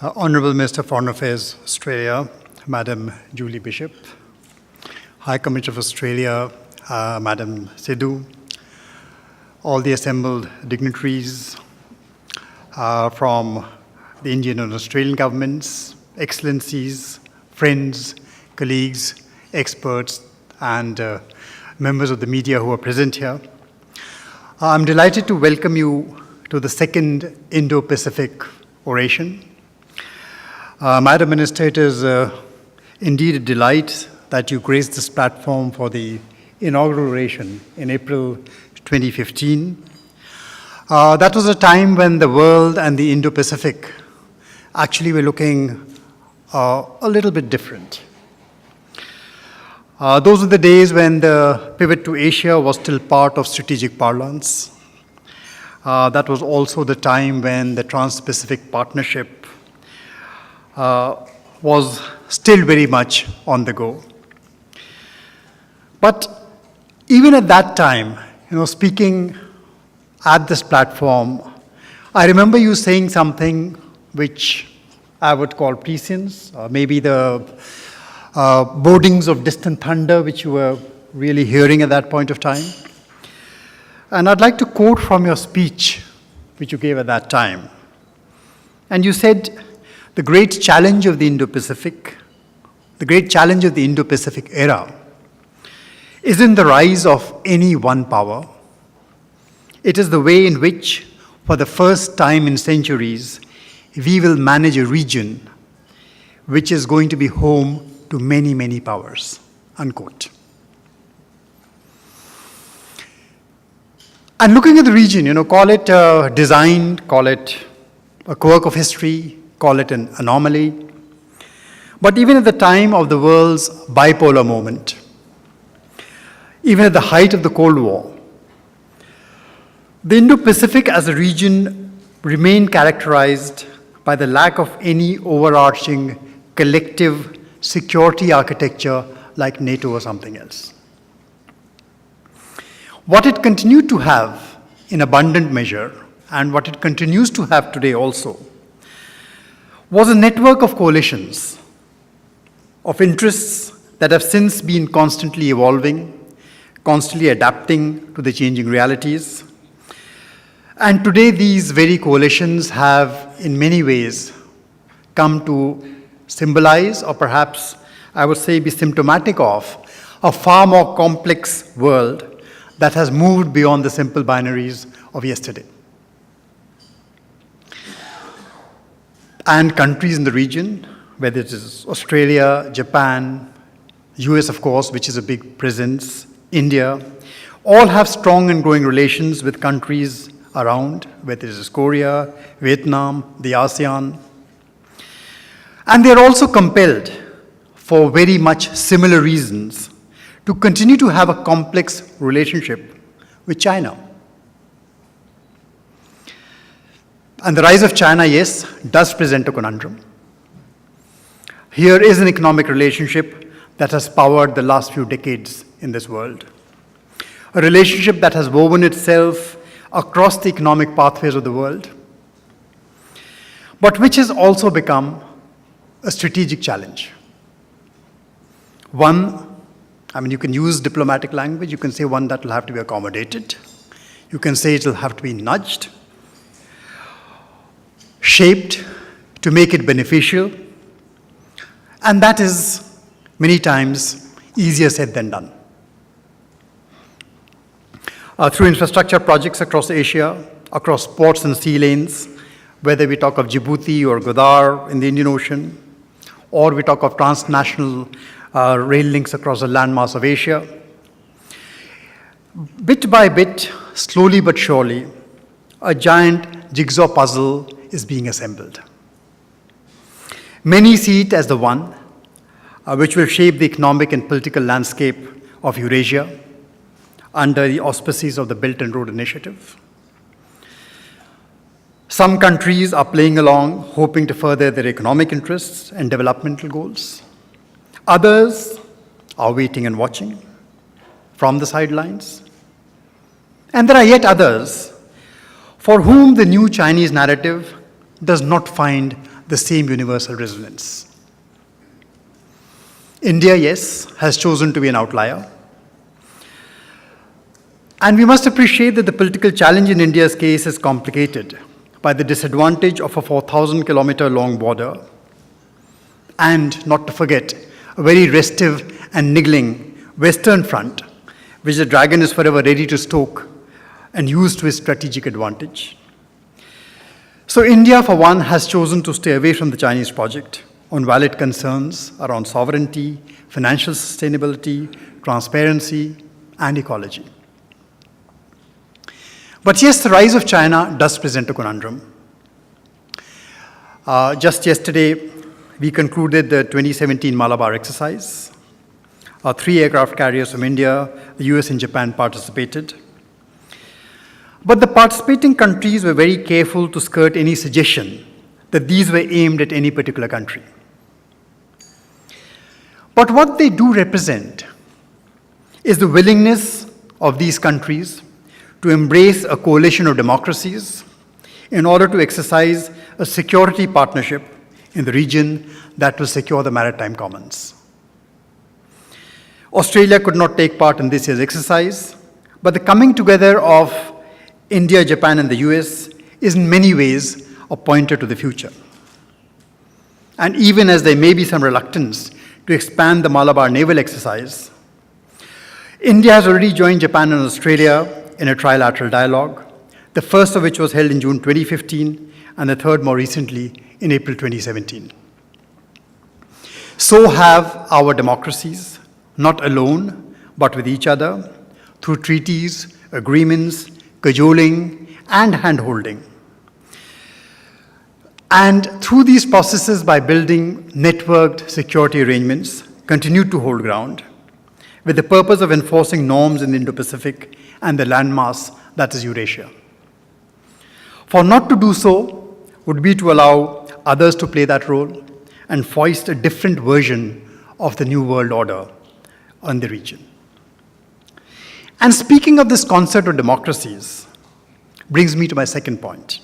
Honourable Minister of Foreign Affairs, Australia, Madam Julie Bishop, High Commissioner of Australia, Madam Sidhu, all the assembled dignitaries from the Indian and Australian governments, excellencies, friends, colleagues, experts, and members of the media who are present here. I'm delighted to welcome you to the second Indo-Pacific Oration. Madam Minister, it is indeed a delight that you graced this platform for the inaugural oration in April 2015. That was a time when the world and the Indo-Pacific actually were looking a little bit different. Those were the days when the pivot to Asia was still part of strategic parlance. That was also the time when the Trans-Pacific Partnership was still very much on the go. But even at that time, speaking at this platform, I remember you saying something which I would call prescience, or maybe the bodings of distant thunder which you were really hearing at that point of time. And I'd like to quote from your speech which you gave at that time. And you said, the great challenge of the Indo-Pacific, the great challenge of the Indo-Pacific era isn't the rise of any one power. It is the way in which, for the first time in centuries, we will manage a region which is going to be home to many, many powers, unquote. And looking at the region, call it design, call it a quirk of history, call it an anomaly. But even at the time of the world's bipolar moment, even at the height of the Cold War, the Indo-Pacific as a region remained characterized by the lack of any overarching collective security architecture like NATO or something else. What it continued to have in abundant measure, and what it continues to have today also, was a network of coalitions, of interests that have since been constantly evolving, constantly adapting to the changing realities. And today these very coalitions have, in many ways, come to symbolize, or perhaps I would say be symptomatic of, a far more complex world that has moved beyond the simple binaries of yesterday. And countries in the region, whether it is Australia, Japan, US, of course, which is a big presence, India, all have strong and growing relations with countries around, whether it is Korea, Vietnam, the ASEAN. And they are also compelled, for very much similar reasons, to continue to have a complex relationship with China. And the rise of China, yes, does present a conundrum. Here is an economic relationship that has powered the last few decades in this world. A relationship that has woven itself across the economic pathways of the world, but which has also become a strategic challenge. One, you can use diplomatic language, you can say one that will have to be accommodated, you can say it will have to be nudged, shaped to make it beneficial, and that is many times easier said than done. Through infrastructure projects across Asia, across ports and sea lanes, whether we talk of Djibouti or Godar in the Indian Ocean, or we talk of transnational rail links across the landmass of Asia, bit by bit, slowly but surely, a giant jigsaw puzzle is being assembled. Many see it as the one which will shape the economic and political landscape of Eurasia under the auspices of the Belt and Road Initiative. Some countries are playing along, hoping to further their economic interests and developmental goals. Others are waiting and watching from the sidelines. And there are yet others for whom the new Chinese narrative does not find the same universal resonance. India, yes, has chosen to be an outlier. And we must appreciate that the political challenge in India's case is complicated by the disadvantage of a 4,000-kilometer long border, and not to forget, a very restive and niggling Western front, which the dragon is forever ready to stoke and use to his strategic advantage. So India, for one, has chosen to stay away from the Chinese project on valid concerns around sovereignty, financial sustainability, transparency, and ecology. But yes, the rise of China does present a conundrum. Just yesterday, we concluded the 2017 Malabar exercise. 3 aircraft carriers from India, the US and Japan participated. But the participating countries were very careful to skirt any suggestion that these were aimed at any particular country. But what they do represent is the willingness of these countries to embrace a coalition of democracies in order to exercise a security partnership in the region that will secure the maritime commons. Australia could not take part in this year's exercise, but the coming together of India, Japan, and the US is in many ways a pointer to the future. And even as there may be some reluctance to expand the Malabar naval exercise, India has already joined Japan and Australia in a trilateral dialogue, the first of which was held in June 2015, and the third more recently in April 2017. So have our democracies, not alone, but with each other, through treaties, agreements, cajoling, and hand-holding. And through these processes, by building networked security arrangements, continued to hold ground, with the purpose of enforcing norms in the Indo-Pacific and the landmass that is Eurasia. For not to do so would be to allow others to play that role and foist a different version of the New World Order on the region. And speaking of this concert of democracies brings me to my second point.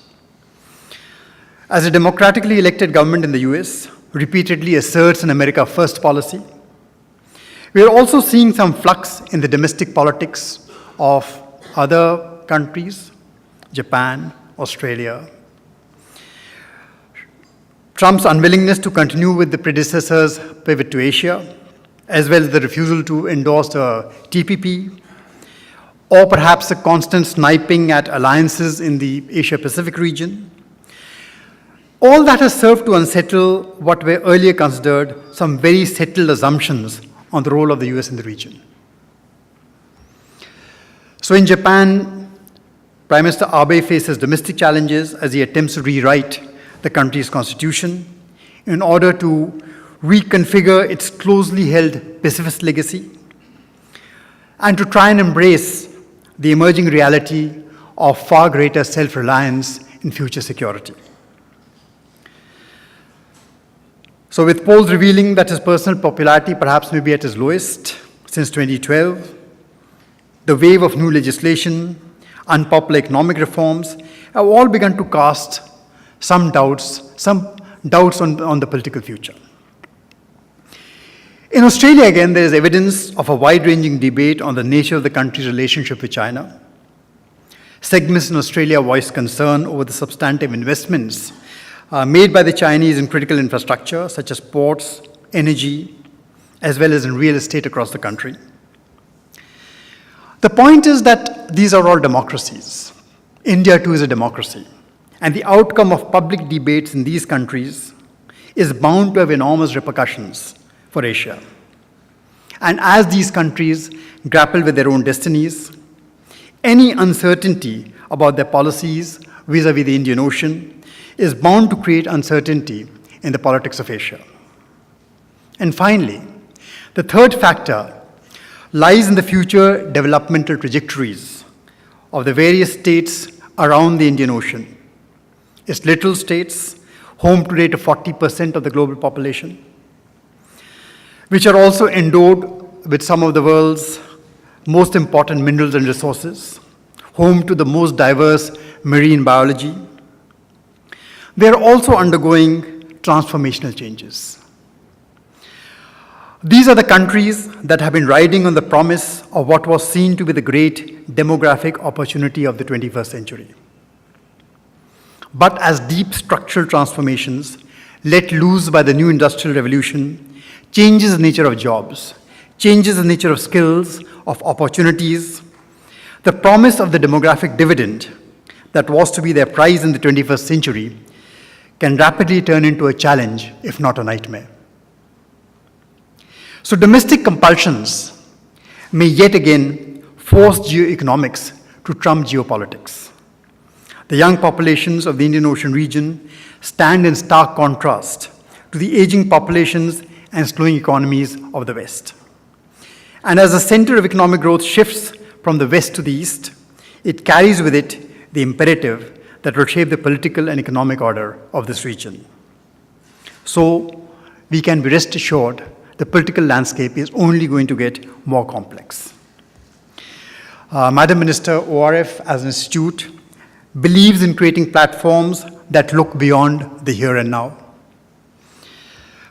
As a democratically elected government in the US repeatedly asserts an America First policy, we are also seeing some flux in the domestic politics of other countries, Japan, Australia. Trump's unwillingness to continue with the predecessor's pivot to Asia, as well as the refusal to endorse the TPP, or perhaps a constant sniping at alliances in the Asia-Pacific region. All that has served to unsettle what were earlier considered some very settled assumptions on the role of the US in the region. So in Japan, Prime Minister Abe faces domestic challenges as he attempts to rewrite the country's constitution in order to reconfigure its closely held pacifist legacy and to try and embrace the emerging reality of far greater self-reliance in future security. So with polls revealing that his personal popularity perhaps may be at its lowest since 2012, the wave of new legislation, unpopular economic reforms have all begun to cast some doubts on the political future. In Australia, again, there is evidence of a wide-ranging debate on the nature of the country's relationship with China. Segments in Australia voiced concern over the substantive investments made by the Chinese in critical infrastructure, such as ports, energy, as well as in real estate across the country. The point is that these are all democracies. India, too, is a democracy. And the outcome of public debates in these countries is bound to have enormous repercussions for Asia. And as these countries grapple with their own destinies, any uncertainty about their policies vis-à-vis the Indian Ocean is bound to create uncertainty in the politics of Asia. And finally, the third factor lies in the future developmental trajectories of the various states around the Indian Ocean. Its little states, home today to 40% of the global population, which are also endowed with some of the world's most important minerals and resources, home to the most diverse marine biology. They are also undergoing transformational changes. These are the countries that have been riding on the promise of what was seen to be the great demographic opportunity of the 21st century. But as deep structural transformations let loose by the new industrial revolution changes the nature of jobs, changes the nature of skills, of opportunities, the promise of the demographic dividend that was to be their prize in the 21st century can rapidly turn into a challenge, if not a nightmare. So domestic compulsions may yet again force geoeconomics to trump geopolitics. The young populations of the Indian Ocean region stand in stark contrast to the aging populations and slowing economies of the West. And as the center of economic growth shifts from the West to the East, it carries with it the imperative that will shape the political and economic order of this region. So we can be rest assured the political landscape is only going to get more complex. Madam Minister, ORF as an institute believes in creating platforms that look beyond the here and now.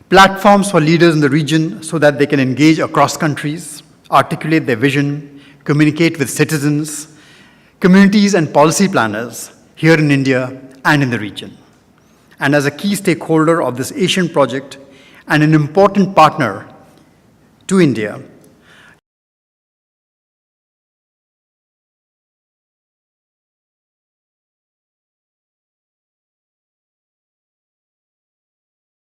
Platforms for leaders in the region so that they can engage across countries, articulate their vision, communicate with citizens, communities and policy planners here in India and in the region. And as a key stakeholder of this Asian project and an important partner to India,